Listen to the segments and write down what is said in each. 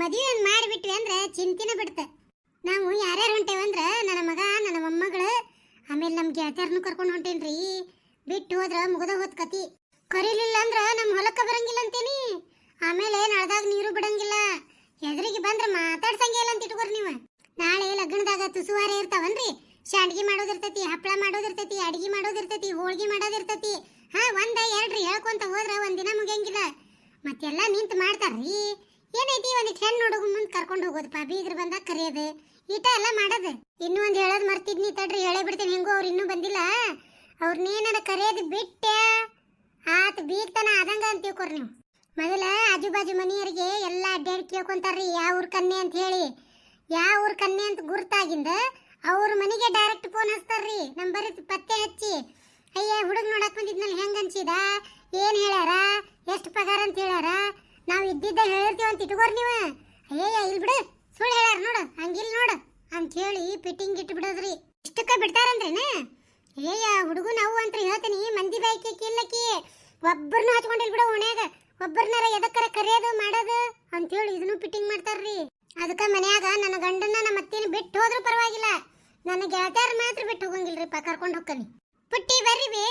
ಮದುವೆ ಮಾಡಿಬಿಟ್ವಿ ಅಂದ್ರೆ ಚಿಂತಿನ ಬಿಡ್ತ. ನಾವು ಯಾರ್ಯಾರು ಹೊಂಟೇವಂದ್ರ ನನ್ನ ಮಗ ನನ್ನ ಮೊಮ್ಮಗಳು ಆಮೇಲೆ ನಮ್ಮ ಗೆಳತಿಯರ್ನು ಕರ್ಕೊಂಡು ಹೊಂಟೇನ್ರಿ. ಬಿಟ್ಟು ಹೋದ್ರ ಮುಗದ ಹೋತ್ ಕತಿ. ಕರೀಲಿಲ್ಲ ಅಂದ್ರ ನಮ್ಮ ಹೊಲಕ್ಕ ಬರಂಗಿಲ್ಲ ಅಂತೇನಿ. ಆಮೇಲೆ ನಳದಾಗ ನೀರು ಬಿಡಂಗಿಲ್ಲ. ಎದುರಿಗೆ ಬಂದ್ರ ಮಾತಾಡ್ಸಂಗೆ ಇಲ್ಲ ಅಂತ ಇಟ್ಕೋರಿ ನೀವು. ನಾಳೆ ಲಗ್ನದಾಗ ತುಸುವಾರೆ ಇರ್ತಾವನ್ರಿ. ಶಾಂಡ್ಗಿ ಮಾಡೋದಿರ್ತೈತಿ, ಹಪ್ಪಳ ಮಾಡೋದಿರ್ತೈತಿ, ಅಡಿಗೆ ಮಾಡೋದಿರ್ತೈತಿ, ಹೋಳ್ಗಿ ಮಾಡೋದಿರ್ತೈತಿ. ಒಂದ ಎರಡ್ರಿ ಹೇಳ್ಕೊಂತ ಹೋದ್ರ ಒಂದಿನ ಮುಗಿಯಂಗಿಲ್ಲ. ಮತ್ತೆಲ್ಲ ನಿಂತು ಮಾಡ್ತಾರ್ರಿ. ಏನೈತಿ ಒಂದಿಟ್ಟು ಹೆಣ್ಣು ಹುಡುಗ ಮುಂದೆ ಕರ್ಕೊಂಡು ಹೋಗೋದಪ್ಪ, ಬೀಗ್ರು ಬಂದಾಗ ಕರೆಯೋದು, ಈಟ ಎಲ್ಲ ಮಾಡೋದು. ಇನ್ನೂ ಒಂದು ಹೇಳೋದು ಮರ್ತಿದ್ನಿ ತಡ್ರಿ, ಹೇಳೇ ಬಿಡ್ತೇನೆ. ಹೆಂಗೋ ಅವ್ರು ಇನ್ನೂ ಬಂದಿಲ್ಲ. ಅವ್ರನ್ನೇನಾರ ಕರೆಯೋದು ಬಿಟ್ಟೆ ಆತ ಬೀಗ್ತನ ಆದಂಗ ಅಂತ ತಿಳ್ಕೊರಿ ನೀವು. ಮೊದಲ ಆಜು ಬಾಜು ಮನೆಯವರಿಗೆ ಎಲ್ಲ ಅಡ್ಡಾಡಿ ಕೇಳ್ಕೊಂತಾರ್ರಿ ಯಾವ ಊರ್ ಕನ್ನೆ ಅಂತ ಹೇಳಿ. ಯಾವ ಊರ್ ಕನ್ನೆ ಅಂತ ಗುರ್ತಾಗಿಂದ ಅವ್ರ ಮನೆಗೆ ಡೈರೆಕ್ಟ್ ಫೋನ್ ಹಚ್ತಾರ್ರಿ, ನಂಬರ್ ಪತ್ತೆ ಹಚ್ಚಿ. ಅಯ್ಯ ಹುಡುಗ ನೋಡಕ್ ಬಂದಿದ್ನಲ್ಲಿ ಹೆಂಗ ಅನ್ಸಿದ, ಏನ್ ಹೇಳ್ಯಾರ, ಎಷ್ಟು ಪಗಾರ ಅಂತ ಹೇಳ್ಯಾರ, ನಾವು ಇದ್ದಿದ್ದ ಹೇಳಿರ್ತೀವಿ ಅಂತ ಇಟ್ಕೋರಿ ನೀವು. ಅಯ್ಯಯ್ಯ ಇಲ್ಲಿ ಬಿಡು, ಸುಳ್ಳು ಹೇಳ್ಯಾರ ನೋಡು, ಹಂಗಿಲ್ ನೋಡು ಅಂತ ಹೇಳಿ ಫಿಟ್ಟಿಂಗ್ ಇಟ್ಟು ಬಿಡೋದ್ರಿ. ಇಷ್ಟಕ್ಕ ಬಿಡ್ತಾರಂದ್ರೇನ? ಅಯ್ಯಯ್ಯ ಹುಡುಗ ನಾವು ಅಂತ ಹೇಳ್ತೀನಿ, ಮಂದಿ ಬಾಯ್ಕಿ ಕಿಲ್ಲಕ್ಕಿ ಒಬ್ಬರನ್ನು ಹಚ್ಕೊಂಡಿಲ್ ಬಿಡು ಓಣ್ಯಾಗ. ಒಬ್ಬರನ್ನಾರ ಎದಕ್ಕರ ಕರೆಯೋದು ಮಾಡೋದು ಅಂತ ಹೇಳಿ ಇದನ್ನು ಫಿಟ್ಟಿಂಗ್ ಮಾಡ್ತಾರ್ರಿ. ಅದಕ್ಕ ಮನ್ಯಾಗ ನನ್ನ ಗಂಡನ್ನ ನಮ್ಮ ಅತ್ತೆನ ಬಿಟ್ಟು ಹೋದ್ರೂ ಪರವಾಗಿಲ್ಲ, ನನ್ನ ಗೆಳತಿಯರ್ ಮಾತ್ರ ಬಿಟ್ಟು ಹೋಗಂಗಿಲ್ರಿಪ್ಪ, ಕರ್ಕೊಂಡು ಹೋಗ್ಕನಿ. ಪುಟ್ಟಿ ಬರ್ರಿ ಬೇ.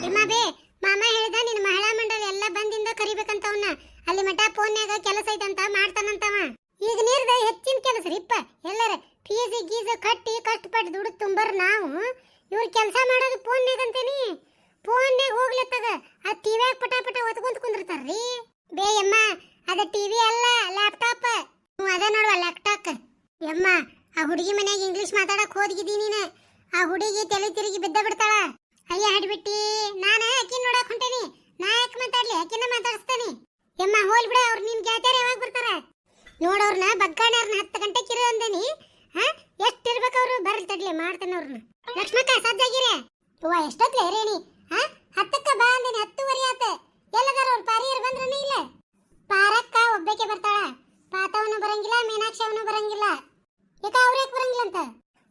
ಇಮ್ಮ ಬೇ, ಮಾಮ ಹೇಳಿದ ನಿನ್ನ ಮಹಿಳಾ ಮಂಡಳಿ ಎಲ್ಲ ಬಂದಿಂದ ಕರಿಬೇಕಂತವನ್ನ. ಅಲ್ಲಿ ಮಠ ಫೋನ್ಯಾಗ ಕೆಲಸ ಐತಂತ ಮಾಡ್ತಾನಂತವ. ಈಗ ನೀರ್ದ ಹೆಚ್ಚಿನ ಕೆಲಸ ರೀಪ್ಪ. ಎಲ್ಲರ ಫೀಸ್ ಗೀಸ್ ಕಟ್ಟಿ ಕಷ್ಟಪಟ್ಟು ದುಡ್ಡು ತುಂಬರ್ ನಾವು ಇವ್ರ ಕೆಲಸ ಮಾಡೋದು ಫೋನ್ಯಾಗ ಅಂತೇನಿ. ಫೋನ್ಯಾಗ ಹೋಗ್ಲತ್ತಾಗ ಆ ಟಿವಿಯಾಗ ಪಟಾಪಟ ಒತ್ಕೊಂತ ಕುಂದಿರ್ತಾರ್ರಿ. ಬೇ ಯಮ್ಮ, ಅದ ಟಿವಿ ಅಲ್ಲ ಲ್ಯಾಪ್ಟಾಪ್. ಅದ ನೋಡುವ ಲ್ಯಾಪ್ಟಾಪ್. ಯಮ್ಮ, ಆ ಹುಡುಗಿ ಮನ್ಯಾಗ ಇಂಗ್ಲಿಷ್ ಮಾತಾಡಕ್ ಹೋದ್ಗಿದ್ದಿ ನೀನು. ಆ ಹುಡುಗಿ ತಲೆ ತಿರುಗಿ ಬಿದ್ದ ಬಿಡ್ತಾಳ. ಅಯ್ಯ ಹಡ್ಬಿಟ್ಟಿ, ನಾನು ಆಕಿನ ನೋಡಕ್ ಹೊಂಟೇನಿ. ನಾ ಯಾಕೆ ಮಾತಾಡ್ಲಿ, ಆಕಿನ ಮಾತಾಡಿಸ್ತಾನೆ. ಯಮ್ಮ ಹೋಲ್ ಬಿಡ, ಅವ್ರು ನಿನ್ ಗೆಳತಿಯರು ಯಾವಾಗ ಬರ್ತಾರ ನೋಡವ್ರನ್ನ. ಬಗ್ಗಾಣರ್ನ 10 ಗಂಟೆಗೆ ಇರು ಅಂದೇನಿ. ಎಷ್ಟು ಇರ್ಬೇಕು ಅವ್ರು? ಬರ್ಲಿ ತಡ್ಲಿ, ಮಾಡ್ತಾನೆ ಅವ್ರನ್ನ. ಲಕ್ಷ್ಮಕ್ಕ ಸಜ್ಜಾಗಿರೆ. ಹೂವ ಎಷ್ಟೊತ್ಲೆ ರೇಣಿ? 10ಕ್ಕ ಬಾ ಅಂದೇನಿ, 10:15 ಆತ. ಎಲ್ಲದಾರ ಅವ್ರು? ಪಾರಿಯರ್ ಬಂದ್ರನೇ ಇಲ್ಲ. ಪಾರಕ್ಕ ಒಬ್ಬಕ್ಕೆ ಬರ್ತಾಳ. ಪಾತವನು ಬರಂಗಿಲ್ಲ, ಮೀನಾಕ್ಷಿ ಅವನು ಬರಂಗಿಲ್ಲ. ಯಾಕ ಅವ್ರ್ಯಾಕೆ ಬರಂಗಿಲ್ಲ ಅಂತ?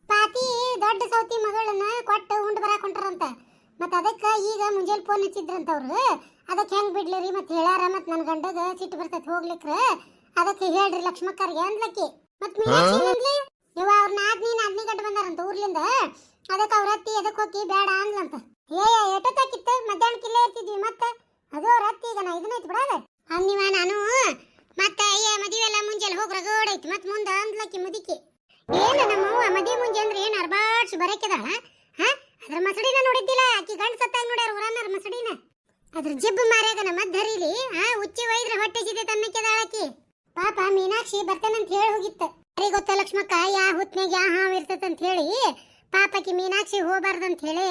ಪಾತಿ ದೊಡ್ಡ ಸೌತಿ ಮಗಳನ್ನ ಕೊಟ್ಟು ಉಂಡು ಬರಾಕ್ ಹೊಂಟಾರಂತ. ಮತ್ತ ಅದಕ್ಕ ಈಗ ಮುಂಜಾನೆ ಫೋನ್ ಹಚ್ಚಿದ್ರಂತ ಅವ್ರು. ಅದಕ್ಕೆ ಹೆಂಗ್ ಬಿಡ್ಲಿರಿ ಮತ್ ಹೇಳ್ಯಾರ. ಮತ್ ನನ್ ಗಂಡಗ ಸಿಟ್ಟು ಬರ್ತೈತಿ ಹೋಗ್ಲಿಕ್ರ. ಅದಕ್ಕೆ ಹೇಳ್ರಿ ಲಕ್ಷ್ಮಕ್ಕರ್ಗೆ ಅಂದ್ಲಕ್ಕಿ. ಮತ್ ಮೀನಾಕ್ಷಿ ಅಂದ್ಲಿ, ಇವ ಅವ್ರ ನಾದ್ನಿ ಗಂಡ ಬಂದಾರಂತ ಊರ್ಲಿಂದ. ಅದಕ್ಕೆ ಅವ್ರ ಅತ್ತಿ ಎದಕ್ ಹೋಗಿ ಬೇಡ ಅಂದ್ಲಂತ. ಎಷ್ಟೊತ್ತಾಕಿತ್ತು? ಮಧ್ಯಾಹ್ನಕ್ಕೆ ಇಲ್ಲೇ ಇರ್ತಿದ್ವಿ. ಮತ್ತೆ ಅದು ಅವ್ರ ಅತ್ತಿ ಈಗ ನಾ ಇದನ್ನ ಐತಿ ಬಿಡೋದ ಅನ್ನಿವ ನಾನು. ಮತ್ತೆ ಅಯ್ಯ ಮದುವೆ ಎಲ್ಲ ಮುಂಜಾನೆ ಹೋಗಿ ರಗೋಡೈತಿ. ಮತ್ ಮುಂದೆ ಅಂದ್ಲಕ್ಕಿ ಮುದಿಕಿ. ಏನು ನಮ್ಮವ್ವ ಮದುವೆ ಮುಂಜೆ ಅಂದ್ರೆ ಏನು ಅರ್ಬಾಡ್ಸಿ ಬರಕಿದಾಳ? ಅದ್ರ ಮಸಡಿನ ನೋಡಿದ್ದಿಲ್ಲ. ಆಕಿ ಗಂಡ ಸತ್ತಾಗ ನೋಡ್ಯಾರ ಊರನ್ನರ ಮಸಡಿನ. ಅದ್ರ ಜಿಬ್ಬು ಮಾರ್ಯಾಗ ನಮ್ಮ ಧರಿಲಿ ಉಚ್ಚಿ ಒಯ್ದ್ರೆ ಹೊಟ್ಟೆ ಜಿದೆ ತನ್ನಕ್ಕೆದಾಳಕಿ. ಪಾಪ ಮೀನಾಕ್ಷಿ ಬರ್ತೇನಂತ ಹೇಳಿ ಹೋಗಿತ್ತು. ಅರಿ ಗೊತ್ತ ಲಕ್ಷ್ಮಕ್ಕ, ಯಾ ಹುತ್ನಾಗ ಯಾ ಹಾವು ಇರ್ತೈತಂತ ಹೇಳಿ ಪಾಪಕಿ ಮೀನಾಕ್ಷಿ ಹೋಗ್ಬಾರ್ದಂತ ಹೇಳಿ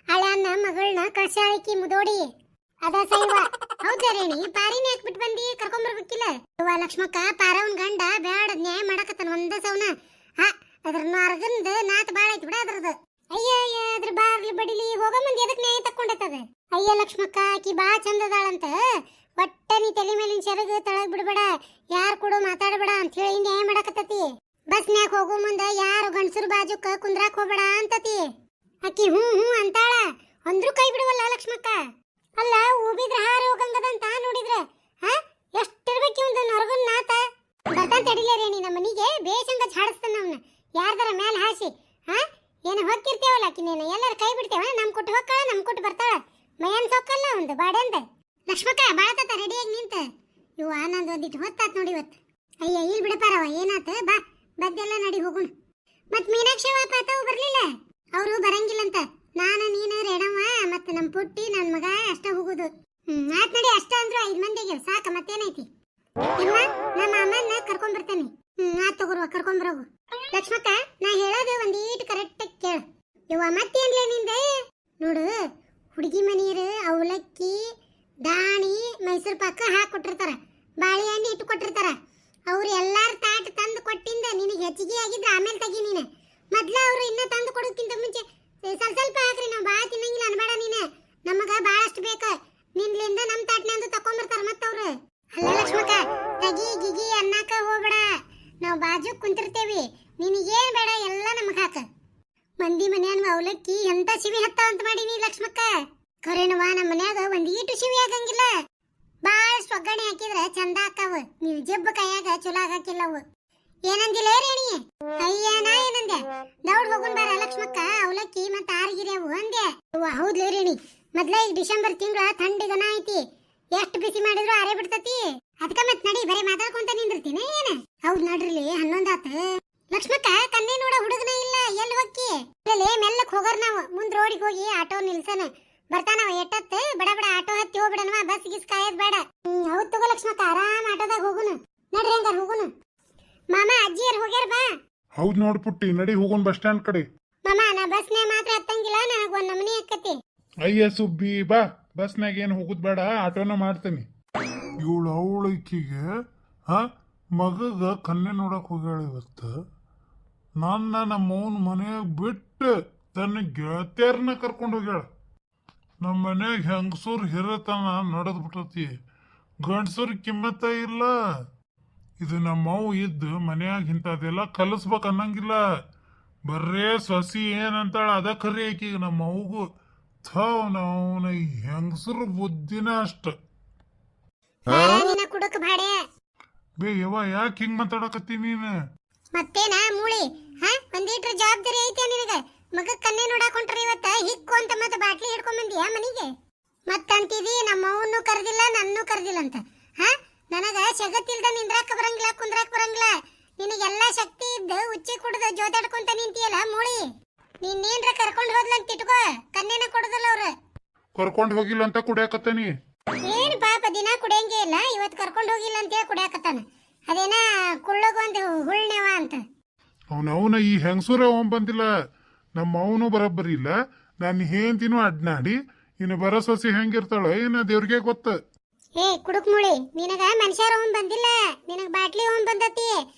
ಹಳ್ಯಾನ ಮಗಳನ್ನ ಕಳ್ಸಾಳಕಿ ಮುದೋಡಿ. ಅದ ಸೈವ. ಹೌದಾ ರೇಣಿ? ಪಾರಿನ ಯಾಕೆ ಬಿಟ್ಟು ಬಂದಿ? ಕರ್ಕೊಂಬರ್ಬೇಕಿಲ್ಲ. ಲಕ್ಷ್ಮಕ್ಕ, ಪಾರವನ್ ಗಂಡ ಬ್ಯಾಡ ನ್ಯಾಯ ಮಾಡಕತ್ತಾನ ಒಂದ ಸೌನ. ಅದ್ರ ಅರ್ಗಂದ ನಾತ್ ಬಾಳ ಐತಿ ಬಿಡ ಅದ್ರದ್ದು. ಅಯ್ಯ ಅದ್ರ ಬಾರ್ಲಿ ಬಡಿಲಿ ಹೋಗೋ ಮಂದಿ ಅದಕ್ಕೆ ನ್ಯಾಯ ತಕ್ಕೊಂಡೈತದ. ಅಯ್ಯ ಲಕ್ಷ್ಮಕ್ಕ, ಆಕಿ ಬಾ ಚಂದದಾಳಂತ. ಒಟ್ಟ ನೀ ತಲೆ ಮೇಲಿನ ಸೆರಗ ತಳಗ್ ಬಿಡ್ಬೇಡ, ಯಾರು ಕೂಡ ಮಾತಾಡಬೇಡ ಅಂತ ಹೇಳಿ ನ್ಯಾಯ ಮಾಡಕತ್ತತಿ. ಬಸ್ನ್ಯಾಗ ಹೋಗೋ ಮುಂದ ಯಾರು ಗಂಡಸರು ಬಾಜುಕ ಕುಂದ್ರಾಕ್ ಹೋಗ್ಬೇಡ ಅಂತತಿ. ಆಕಿ ಹ್ಞೂ ಅಂತಾಳ. ಅಂದ್ರೂ ಕೈ ಬಿಡುವಲ್ಲ ಲಕ್ಷ್ಮಕ್ಕ. ಅಲ್ಲ ಊಬಿದ್ರ ಹಾರ ಹೋಗಂಗದಂತ ನೋಡಿದ್ರ ಎಷ್ಟಿರ್ಬೇಕು ಒಂದು ನರಗನ್ ನಾತ. ಬರ್ತಾನ ತಡಿಲೇ ರೇಣಿ, ನಮ್ಮ ಮನಿಗೆ ಬೇಸಂಗ ಛಾಡಿಸ್ತಾನ ಅವನ್ನ. ಯಾರ್ದಾರ ಮ್ಯಾಲ ಹಾಸಿ ಏನು ಹೊಕ್ಕಿರ್ತೇವಲ್ಲ ಆಕಿ ನೀನು ಎಲ್ಲಾರು ಕೈ ಬಿಡ್ತೇವ. ನಮ್ ಕೊಟ್ಟು ಹೊಕ್ಕಳ, ನಮ್ ಕೊಟ್ಟು ಬರ್ತಾಳ. ಮೈಯನ್ ಸೊಕ್ಕಲ್ಲ ಒಂದು ಬಾಡೆಂದ. ಲಕ್ಷ್ಮಕ್ಕ ಬಾಳತ ರೆಡಿಯಾಗಿ ನಿಂತ. ಇವ ನಂದು ಒಂದಿಟ್ಟು ಹೊತ್ತಾತ್ ನೋಡಿ ಇವತ್ತು. ಅಯ್ಯ ಇಲ್ಲಿ ಬಿಡಪಾರವ, ಏನಾತ? ಬಾ ಬದ್ದೆಲ್ಲ ನಡಿ ಹೋಗುಣ. ಮತ್ ಮೀನಾಕ್ಷಿ ಪಾತವು ಬರ್ಲಿಲ್ಲ, ಅವರು ಬರಂಗಿಲ್ಲಂತ. ನಾನು ನೀನು ರೇಣವ್ವ ಮತ್ತೆ ನಮ್ಮ ಪುಟ್ಟಿ ನನ್ನ ಮಗ ಅಷ್ಟ ಹೋಗುದು. ಆತ್ ನಡಿ. ಅಷ್ಟ ಅಂದ್ರು 5 ಮಂದಿಗೆ ಸಾಕ, ಮತ್ತೇನೈತಿ? ಇಮ್ಮ ನಮ್ಮ ಅಮ್ಮನ್ನ ಕರ್ಕೊಂಡ್ ಬರ್ತೇನೆ. ಆತ್ ತಗೋರುವ, ಕರ್ಕೊಂಬರೋಗು. ಲಕ್ಷ್ಮಕ್ಕ, ನಾ ಹೇಳೋದು ಒಂದೀಟ್ ಕರೆಕ್ಟ್ ಕೇಳ. ಇವ ಮತ್ತೇನ್ಲೇ ನಿಂದೆ ನೋಡು. ಹುಡುಗಿ ಮನೀರು ಅವಲಕ್ಕಿ, ದಾಣಿ, ಮೈಸೂರು ಪಾಕ ಹಾಕಿ ಕೊಟ್ಟಿರ್ತಾರ, ಬಾಳೆಹಣ್ಣು ಇಟ್ಟು ಕೊಟ್ಟಿರ್ತಾರ. ಅವ್ರು ಎಲ್ಲಾರ ತಾಟ್ ತಂದು ಕೊಟ್ಟಿಂದ ನಿನಗೆ ಹೆಚ್ಚಿಗೆ ಆಗಿದ್ರೆ ಆಮೇಲೆ ತೆಗಿ ನೀನು. ಮೊದ್ಲ ಅವ್ರು ಇನ್ನ ತಂದು ಕೊಡೋದಕ್ಕಿಂತ ಮುಂಚೆ ಸ್ವಲ್ಪ ಹಾಕ್ರಿ, ನಾವು ಭಾಳ ತಿನ್ನಂಗಿಲ್ಲ ಅನ್ಬೇಡ ನೀನು. ನಮಗ ಭಾಳಷ್ಟು ಬೇಕು. ನಿನ್ಲಿಂದ ನಮ್ಮ ತಾಟ್ನಂದು ತಕೊಂಬರ್ತಾರ ಮತ್ತವ್ರು. ಅಲ್ಲ ಲಕ್ಷ್ಮಕ್ಕ, ತಗಿ ಗಿಗಿ ಅನ್ನಕ ಹೋಗ್ಬೇಡ. ನಾವು ಬಾಜು ಕುಂತಿರ್ತೇವಿ, ನಿನಗೇನ್ ಬೇಡ ಎಲ್ಲ ನಮಗ ಹಾಕ. ಮಂದಿ ಮನ್ಯಾನ ಅವಲಕ್ಕಿ ಎಂತ ಶಿವಿ ಹತ್ತ ಅಂತ ಮಾಡೀನಿ ಲಕ್ಷ್ಮಕ್ಕ. ಖರೇನವಾ, ನಮ್ಮ ಮನ್ಯಾಗ ಒಂದೀಟು ಶಿವಿ ಆಗಂಗಿಲ್ಲ. ಬಾಳಷ್ಟು ಒಗ್ಗರಣೆ ಹಾಕಿದ್ರೆ ಚಂದ ಆಕಾವು. ನೀವು ಜಬ್ಬ ಕೈಯಾಗ ಚಲೋ ಆಗಾಕಿಲ್ಲ ಅವು. ಏನಂದಿಲ್ಲ ರೇಣಿ? ಅಯ್ಯ ನಾ ಏನಂದೆ? ದೌಡ್ ಹೋಗುನ್ ಬಾರ ಲಕ್ಷ್ಮಕ್ಕ, ಅವಲಕ್ಕಿ ಮತ್ತ ಆರ್ಗಿರಿ ಅವು ಅಂದೆ. ಹೌದ್ಲೇ ರೇಣಿ, ಮೊದ್ಲ ಈಗ ಡಿಸೆಂಬರ್ ತಿಂಗಳ ಥಂಡಿಗನ ಐತಿ, ಎಷ್ಟು ಬಿಸಿ ಮಾಡಿದ್ರು ಆರೇ ಬಿಡ್ತತಿ. ಅದಕ್ಕ ಮತ್ ನಡಿ ಬರೀ ಮಾತಾಡ್ಕೊಂತ ನಿಂದಿರ್ತೀನಿ ಏನ? ಹೌದ್ ನಡ್ರಿಲಿ 11 ಆತ. ಲಕ್ಷ್ಮಕ್ಕ ಕನ್ನೆ ನೋಡ ಹುಡುಗನ ಇಲ್ಲ, ಎಲ್ಲಿ ಹೋಗಿ? ಇಲ್ಲೇ ಮೆಲ್ಲಕ್ ಹೋಗೋರ್ ನಾವು. ಮುಂದ್ ರೋಡಿಗೆ ಹೋಗಿ ಆಟೋ ನಿಲ್ಸನ ಬರ್ತಾನವ. ಎಟ್ಟತ್ತೆ ಬಡ ಬಡ ಆಟೋ ಹತ್ತಿ ಹೋಗ್ಬಿಡನವ, ಬಸ್ ಗಿಸ್ ಕಾಯೋದ್ ಬೇಡ. ಹೌದ್ ತಗೋ ಲಕ್ಷ್ಮಕ್ಕ, ಆರಾಮ್ ಆಟೋದಾಗ ಹೋಗುನು. ನಡ್ರಿ ಹಂಗಾರ ಹೋಗುನು. ಮಾಮ ಅಜ್ಜಿಯರ್ ಹೋಗ್ಯಾರ ಬಾ. ಹೌದ್ ನೋಡ್ ಪುಟ್ಟಿ, ನಡಿ ಹೋಗೋನ್ ಬಸ್ ಸ್ಟ್ಯಾಂಡ್ ಕಡೆ. ಮಾಮ ನಾ ಬಸ್ನೇ ಮಾತ್ರ ಹತ್ತಂಗಿಲ್ಲ, ನನಗ್ ಒಂದ್ ನಮನಿ ಆಕತಿ. ಅಯ್ಯ ಸುಬ್ಬಿ ಬಾ, ಬಸ್ನಾಗ ಏನ್ ಹೋಗುದ್ ಬೇಡ, ಆಟೋನ ಮಾಡ್ತೀನಿ. ಇವಳು ಅವಳಿಕಿಗೆ ಮಗಗ ಕನ್ನೆ ನೋಡಕ್ ಹೋಗ್ಯಾಳ ಇವತ್ತ. ನನ್ನ ನಮ್ಮವನ್ ಮನೆಯಾಗ ಬಿಟ್ಟು ತನ್ನ ಗೆಳತಿಯರ್ನ ಕರ್ಕೊಂಡು ಹೋಗ್ಯಾಳ. ನಮ್ಮ ಮನ್ಯಾಗ ಹೆಂಗಸೂರ್ ಹಿರತನ ನಡೆದ್ ಬಿಟ್ಟತಿ, ಗಂಡಸೂರ್ ಕಿಮ್ಮತ್ತ ಇಲ್ಲ. ಇದು ನಮ್ಮವ್ ಇದ್ದು ಮನ್ಯಾಗ ಇಂಥದೆಲ್ಲ ಕಲಿಸ್ಬೇಕು ಅನ್ನಂಗಿಲ್ಲ. ಬರ್ರೇ ಸೊಸಿ ಏನಂತಾಳ ಅದ ಖರಿ ಆಕಿಗ ನಮ್ಮವ್ಗೂ. ಥವನ ಈ ಹೆಂಗಸರು ಬುದ್ಧಿನ ಅಷ್ಟ. ಕುಡಕ್ ಬಾಡೆ ಬೇ ಯವ್ವ, ಯಾಕೆ ಹಿಂಗ್ ಮಾತಾಡಕತ್ತಿ ನೀನು? ಮತ್ತೇನಾ ಮೂಳಿ? ಒಂದೀಟ್ರ ಜವಾಬ್ದಾರಿ ಐತೆ ನಿನಗ. ಮಗ ಕನ್ನೆ ನೋಡಾಕ್ ಹೊಂಟ್ರಿ ಇವತ್ತ, ಹಿಕ್ಕು ಅಂತ ಮತ್ತೆ ಬಾಟ್ಲಿ ಹಿಡ್ಕೊಂಡ್ ಬಂದಿಯಾ ಮನಿಗೆ? ಮತ್ತಂತಿದಿ ನಮ್ಮವನ್ನೂ ಕರ್ದಿಲ್ಲ ನನ್ನೂ ಕರ್ದಿಲ್ಲ ಅಂತ. ನನಗ ಜಗತ್ತಿಲ್ದ ನಿಂದ್ರಾಕ ಬರಂಗಿಲ್ಲ, ಕುಂದ್ರಾಕ ಬರಂಗಿಲ್ಲ. ನಿನಗೆಲ್ಲಾ ಶಕ್ತಿ ಇದ್ದು ಉಚ್ಚಿ ಕುಡ್ದು ಜೋತಾಡ್ಕೊಂತ ನಿಂತಿಯಲ್ಲ ಮೂಳಿ. ನೀನೇನ್ರ ಕರ್ಕೊಂಡ್ ಹೋದ್ಲಂತ ಇಟ್ಕೋ, ಕನ್ನೆನ ಕೊಡುದಲ್ಲ ಅವ್ರ. ಕರ್ಕೊಂಡ್ ಹೋಗಿಲ್ಲ ಅಂತ ಕುಡಿಯಾಕತ್ತಾನಿ. ಏನ್ ಪಾಪ ದಿನ ಕುಡಿಯಂಗೆ ಇಲ್ಲ, ಇವತ್ ಕರ್ಕೊಂಡ್ ಹೋಗಿಲ್ಲ ಅಂತ ಹೇಳಿ ಕುಡಿಯಾಕತ್ತಾನ. ಅದೇನ ಕುಳ್ಳಗ ಒಂದು ಹುಳ್ನೆವ ಅಂತ. ಅವನ ಈ ಹೆಂಗಸೂರ ಅವನ್ ಬಂದಿಲ್ಲ, ನಮ್ಮ ಅವನು ಬರಬ್ಬರಿ ಇಲ್ಲ. ನಾನು ಹೇಂತಿನೂ ಅಡ್ನಾಡಿ ಇನ್ನು ಬರೋ ಸೊಸಿ ಹೆಂಗಿರ್ತಾಳ ಏನ ದೇವ್ರಿಗೆ ಗೊತ್ತ. ಏ ಕುಡುಕ್ ಮುಳಿ, ನಿನಗ ಮನುಷ್ಯರ ಅವನ್ ಬಂದಿಲ್ಲ, ನಿನಗ ಬಾಟ್ಲಿ ಅವನ್ ಬಂದತಿ.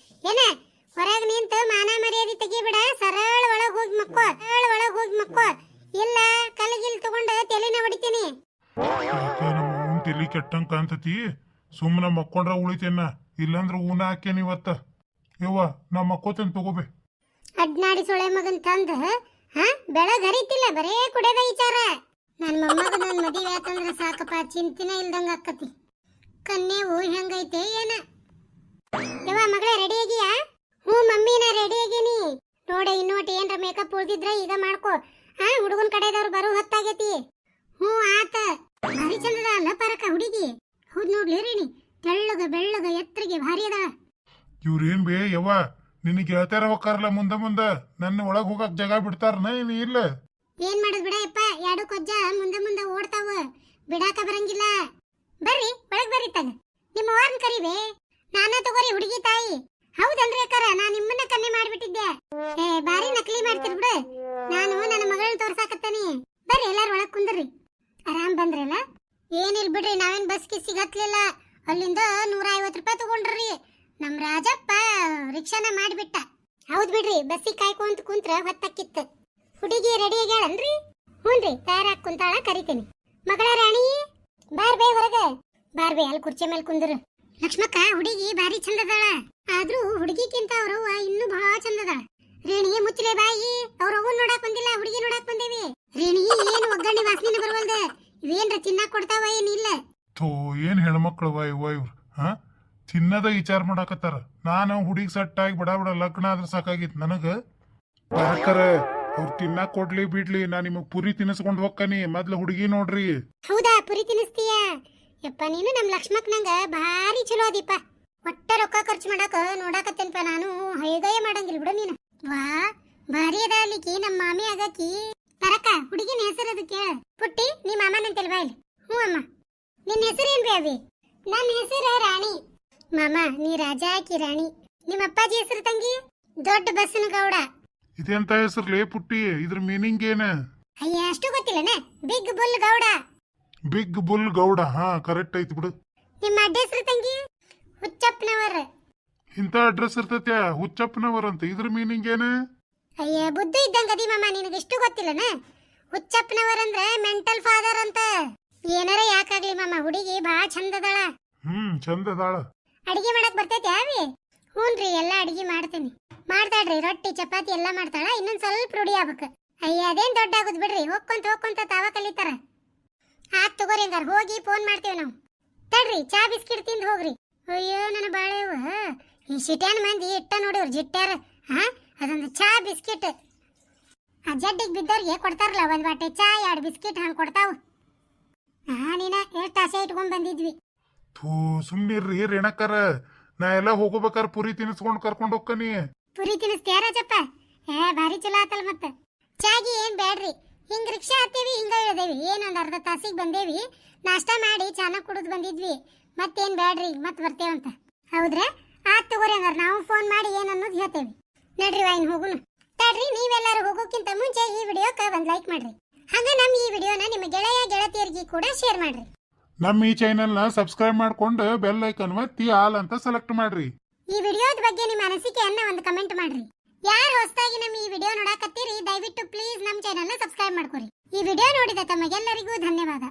ಏನ ಹೊರಗ್ ನಿಂತ ಮಾನ ಮರ್ಯಾದೆ ತೆಗಿಬಿಡ, ಸರಳ ಒಳಗ್ ಹೋಗಿ ಮಕ್ಕೋ, ಇಲ್ಲ ಕಲಗಿಲ್ ತಗೊಂಡ ತಲೆನ ಹೊಡಿತೀನಿ. ನಮ್ಮ ಅವನ್ ತಲಿ ಕೆಟ್ಟಂಗ್ ಕಾಣ್ತತಿ, ಸುಮ್ಮನೆ ಮಕ್ಕೊಂಡ್ರ ಉಳಿತೇನ, ಇಲ್ಲಂದ್ರ ಊನ ಹಾಕೇನಿ ಇವತ್ತ. ಯವ್ವ ನಾ ಮಕ್ಕೋತೇನೆ ತಗೋಬೇ. ಅಡ್ನಾಡಿ ಸೊಳೆ ಮಗನ್ ತಂದ ಬೆಳಗ್ ಹರಿತಿಲ್ಲ, ಬರೇ ಕುಡಿಯೋದ ವಿಚಾರ. ನನ್ ಮೊಮ್ಮಗನ ಮದುವೆ ಆತಂದ್ರ ಸಾಕಪ್ಪ, ಚಿಂತಿನ ಇಲ್ದಂಗ ಆಕತಿ. ಕನ್ನೇವು ಹೆಂಗೈತೆ ಏನ? ಯವ್ವ ಮಗಳ ರೆಡಿ ಆಗಿಯಾ? ಹ್ಞೂ ಮಮ್ಮಿ ನಾ ರೆಡಿ ಆಗೀನಿ. ನೋಡ ಇನ್ನೋಟ್ ಏನ್ರ ಮೇಕಪ್ ಉಳ್ದಿದ್ರ ಈಗ ಮಾಡ್ಕೋ. ಹುಡುಗನ್ ಕಡೆದವ್ರು ಬರೋ ಹೊತ್ತಾಗೈತಿ. ಹ್ಞೂ ಆತ. ಭಾರಿ ಚಂದದ ಅಲ್ಲ ಪರಕ ಹುಡುಗಿ. ಹೌದ್ ನೋಡ್ಲಿ ರೇಣಿ, ತೆಳ್ಳಗ ಬೆಳ್ಳಗ ಎತ್ತರಿಗೆ ಭಾರಿ ಅದ. ಇವ್ರೇನ್ ಬೇ ಯವ್ವ, ನಿನಗೆ ಹೇಳ್ತಾರ ಹೋಗ್ತಾರಲ್ಲ ಮುಂದ ನನ್ನ ಒಳಗ್ ಹೋಗಕ್ ಜಾಗ ಬಿಡ್ತಾರನ ಏನ್ ಇಲ್ಲ? ಏನ್ ಮಾಡುದ್ ಬಿಡಯಪ್ಪ, ಎರಡು ಕೊಜ್ಜ ಮುಂದೆ ಓಡ್ತಾವ, ಬಿಡಾಕ ಬರಂಗಿಲ್ಲ. ಬರ್ರಿ ಒಳಗ್ ಬರ್ರಿ ತಗ. ನಿಮ್ಮ ಅವ್ರನ್ ಕರಿವೆ, ನಾನ ತಗೋರಿ ಹುಡುಗಿ ತಾಯಿ. ಹೌದಲ್ರಿ ಅಕ್ಕಾರ, ನಾ ನಿಮ್ಮನ್ನ ಕಮ್ಮಿ ಮಾಡ್ಬಿಟ್ಟಿದ್ದೆ. ಬಾರಿ ನಕಲಿ ಮಾಡ್ತಿರ್ ಬಿಡು. ನಾನು ನನ್ನ ಮಗಳನ್ನ ತೋರ್ಸಾಕತ್ತಾನಿ. ಬರ್ರಿ ಎಲ್ಲಾರು ಒಳಗ್ ಕುಂದ್ರಿ. ಆರಾಮ್ ಬಂದ್ರಲ್ಲ? ಏನಿಲ್ ಬಿಡ್ರಿ, ನಾವೇನ್ ಬಸ್ ಗಿಸ್ ಸಿಗತ್ಲಿಲ್ಲ. ಅಲ್ಲಿಂದ 150 ರೂಪಾಯಿ ತಗೊಂಡ್ರಿ. ನಮ್ ರಾಜಪ್ಪ ರಿಕ್ಷಾನ ಮಾಡ್ಬಿಟ್ಟ. ಹೌದ್ ಬಿಡ್ರಿ, ಬಸ್ಸಿಗೆ ಕಾಯ್ಕೊಂತ ಕುಂತ್ರ ಹೊತ್ತಕ್ಕಿತ್ತು. ಹುಡುಗಿ ರೆಡಿ ಆಗ್ಯಾಳನ್ರಿ? ಹ್ಞೂನ್ರಿ, ತಯಾರಾಗ್ ಕುಂತಾಳ, ಕರಿತೀನಿ. ಮಗಳ ರಾಣಿ ಬಾರ್ಬೇ ಹೊರಗ, ಬಾರ್ಬೇ ಅಲ್ಲಿ ಕುರ್ಚಿ ಮೇಲೆ ಕುಂದ್ರು. ಲಕ್ಷ್ಮಕ್ಕ ಹುಡುಗಿ ಭಾರಿ ಚಂದದಾಳ, ಆದ್ರೂ ಹುಡುಗಿಕ್ಕಿಂತ ಅವ್ರವ್ವ ಇನ್ನೂ ಬಹಳ ಚಂದದಾಳ. ರೇಣಿ ಮುಚ್ಚಲೆ ಬಾಯಿ, ಅವ್ರವ್ವ ನೋಡಾಕ್ ಬಂದಿಲ್ಲ, ಹುಡುಗಿ ನೋಡಾಕ್ ಬಂದೇವಿ. ರೇಣಿ ಏನು ಒಗ್ಗರಣೆ ವಾಸನೆ ಬರವಲ್ದ, ಇವೇನ್ರ ತಿನ್ನಾಕ್ ಕೊಡ್ತಾವ ಏನಿಲ್ಲ? ಥೋ, ಏನ್ ಹೆಣ್ಮಕ್ಳವ ಇವ್ವ ಇವ್ರು. ತಿನ್ನದ ವಿಚಾರ ಮಾಡಾಕತ್ತಾರ. ನಾನು ಹುಡುಗಿ ಸೆಟ್ ಆಗಿ ಬಡ ಲಗ್ನ ಆದ್ರ ಸಾಕಾಗಿತ್ತು ನನಗ. ಅವ್ರು ತಿನ್ನಾಕ್ ಕೊಡ್ಲಿ ಬಿಡ್ಲಿ, ನಾ ನಿಮಗ್ ಪುರಿ ತಿನ್ನಿಸ್ಕೊಂಡ್ ಹೋಗ್ಕನಿ. ಮೊದ್ಲು ಹುಡುಗಿ ನೋಡ್ರಿ. ಹೌದಾ, ಪುರಿ ತಿನ್ನಿಸ್ತೀಯ? ಯಪ್ಪ ನೀನು ನಮ್ ಲಕ್ಷ್ಮಕ್ ನಂಗ ಭಾರಿ ಚಲೋ ಅದೀಪ. ಒಟ್ಟ ರೊಕ್ಕ ಖರ್ಚು ಮಾಡಾಕ ನೋಡಾಕತ್ತೇನ್ಪ ನಾನು, ಹೇಗಯ್ಯ ಮಾಡಂಗಿಲ್ಲ ಬಿಡು ನೀನು. ವಾ ಭಾರಿ ಅದ ಅಲ್ಲಿಕಿ, ನಮ್ಮ ಮಾಮಿ ಆಗಕಿ. ಪರಕ ಹುಡುಗಿನ ಹೆಸರು ಅದು ಕೇಳ. ಪುಟ್ಟಿ ನೀ ಮಾಮನಂತೆಲ್ವಾ ಇಲ್ಲಿ? ಹ್ಞೂ ಅಮ್ಮ. ನಿನ್ನ ಹೆಸರೇನ್ರಿ ಅವಿ? ನನ್ನ ಹೆಸರು ರಾಣಿ. ಮಾಮ ನೀ ರಾಜ ಆಕಿ ರಾಣಿ. ನಿಮ್ಮ ಅಪ್ಪಾಜಿ ಹೆಸರು ತಂಗಿ? ದೊಡ್ಡ ಬಸ್ಸನ ಗೌಡ. ಇದೆಂತ ಹೆಸರ್ಲೇ ಪುಟ್ಟಿ, ಇದ್ರ ಮೀನಿಂಗ್ ಏನ? ಅಯ್ಯ ಅಷ್ಟು ಗೊತ್ತಿಲ್ಲನ? Big bull Gowda. Big bull Gowda, correct ಐತಿ ಬಿಡು. ನಿಮ್ಮ ಅಡ್ಡ ಹೆಸರು ತಂಗಿ? ಹುಚ್ಚಪ್ಪನವರ. ಇಂತ ಅಡ್ರೆಸ್ ಇರ್ತೈತ್ಯಾ ಹುಚ್ಚಪ್ಪನವರ್ ಅಂತ, ಇದ್ರ ಮೀನಿಂಗ್ ಏನ? ಅಯ್ಯ ಬುದ್ಧಿ ಇದ್ದಂಗ ಅದಿ ಮಾಮ, ನಿನಗೆ ಇಷ್ಟು ಗೊತ್ತಿಲ್ಲನ? ಹುಚ್ಚಪ್ಪನವರ್ ಅಂದ್ರೆ ಮೆಂಟಲ್ ಫಾದರ್ ಅಂತ. ಏನಾರ ಯಾಕಾಗ್ಲಿ ಮಾಮ, ಹುಡುಗಿ ಬಹಳ ಚಂದದಾಳ. ಚಂದದಾಳ. ಅಡಿಗೆ ಮಾಡಕ್ ಬರ್ತೈತಿ ಅವಿ? ಹ್ಞೂನ್ರಿ, ಎಲ್ಲಾ ಅಡಿಗೆ ಮಾಡ್ತೇನೆ. ಮಾಡ್ತಾಳ್ರಿ, ರೊಟ್ಟಿ ಚಪಾತಿ ಎಲ್ಲಾ ಮಾಡ್ತಾಳ. ಇನ್ನೊಂದ್ ಸ್ವಲ್ಪ ರೂಢಿ ಆಗ್ಬೇಕು. ಅಯ್ಯ ಅದೇನ್ ದೊಡ್ಡ ಆಗುದ್ ಬಿಡ್ರಿ, ಹೋಗ್ಕೊಂತ ತಾವ ಕಲಿತಾರ. ಆತ್ ತಗೋರಿ, ಹಂಗಾರ ಹೋಗಿ ಫೋನ್ ಮಾಡ್ತೇವೆ ನಾವು. ತಡ್ರಿ ಚಾ ಬಿಸ್ಕಿಟ್ ತಿಂದು ಹೋಗ್ರಿ. ಅಯ್ಯೋ ನನ್ನ ಬಾಳೆವ ಈ ಸಿಟ್ಯಾನ ಮಂದಿ ಇಟ್ಟ ನೋಡಿವ್ರು ಜಿಟ್ಟ್ಯಾರ. ಹಾ ಅದೊಂದು ಚಾ ಬಿಸ್ಕಿಟ್ ಆ ಜಡ್ಡಿಗೆ ಬಿದ್ದವ್ರಿಗೆ ಕೊಡ್ತಾರಲ್ಲ, ಒಂದ್ ಬಾಟೆ ಚಾ 2 ಬಿಸ್ಕಿಟ್ ಹಂಗೆ ಕೊಡ್ತಾವ. ನೀನ ಎಷ್ಟು ಆಸೆ ಇಟ್ಕೊಂಡ್ ಬಂದಿದ್ವಿ. ಥೂ ಸುಮ್ನಿರ್ರಿ ರೇಣಕರ, ನಾ ಎಲ್ಲ ಹೋಗ್ಬೇಕಾರ ಪುರಿ ತಿನ್ನಿಸ್ಕೊಂಡು ಕರ್ಕೊಂಡು ಹೋಗ್ಕನಿ. ಪುರಿ ತಿನ್ನಿಸ್ತೀಯ ರಾಜಪ್ಪ? ಭಾರಿ ಚಲೋ ಆತಲ್ ಮತ್ತ. ಚಾಗಿ ಏನ್ ಬೇಡ್ರಿ, ಹಿಂಗ್ ರಿಕ್ಷಾ ಹತ್ತೀವಿ, ಹಿಂಗ ಇಳ್ದೇವಿ, ಏನೊಂದ್ ಅರ್ಧ ತಾಸಿಗೆ ಬಂದೇವಿ, ನಾಷ್ಟಾ ಮಾಡಿ ಚಾನ ಕುಡಿದು ಬಂದಿದ್ವಿ. ಮತ್ತೇನ್ ಬೇಡ್ರಿ, ಮತ್ ಬರ್ತೇವಂತ. ಹೌದ್ರ? ಆತ್ ತಗೋರಿ, ಹಂಗಾರ ನಾವು ಫೋನ್ ಮಾಡಿ ಏನ್ ಅನ್ನೋದು ಹೇಳ್ತೇವಿ. ನಡ್ರಿ ವಾಯಿನ್ ಹೋಗುನು. ತಡ್ರಿ, ನೀವೆಲ್ಲರೂ ಹೋಗೋಕ್ಕಿಂತ ಮುಂಚೆ ಈ ವಿಡಿಯೋಕ್ಕೆ ಒಂದ್ ಲೈಕ್ ಮಾಡ್ರಿ. ಹಂಗ ನಮ್ ಈ ವಿಡಿಯೋನ ನಿಮ್ಮ ಗೆಳೆಯ ಗೆಳತಿಯರಿಗೆ ಕೂಡ ಶೇರ್ ಮಾಡ್ರಿ. ನಮ್ಮ ಈ ಚಾನೆಲ್ನ ಸಬ್ಸ್ಕ್ರೈಬ್ ಮಾಡ್ಕೊಂಡು ಬೆಲ್ ಐಕನ್ ಒತ್ತಿ ಆಲ್ ಅಂತ ಸೆಲೆಕ್ಟ್ ಮಾಡ್ರಿ. ಈ ವಿಡಿಯೋದ ಬಗ್ಗೆ ನಿಮ್ಮ ಅನಿಸಿಕೆಯನ್ನ ಒಂದು ಕಮೆಂಟ್ ಮಾಡ್ರಿ. ಯಾರು ಹೊಸದಾಗಿ ನಮ್ಮ ಈ ವಿಡಿಯೋ ನೋಡಾಕತ್ತೀರಿ, ದಯವಿಟ್ಟು ಪ್ಲೀಸ್ ನಮ್ಮ ಚಾನೆಲ್ನ ಸಬ್ಸ್ಕ್ರೈಬ್ ಮಾಡ್ಕೊರಿ. ಈ ವಿಡಿಯೋ ನೋಡಿದ ತಮಗೆಲ್ಲರಿಗೂ ಧನ್ಯವಾದ.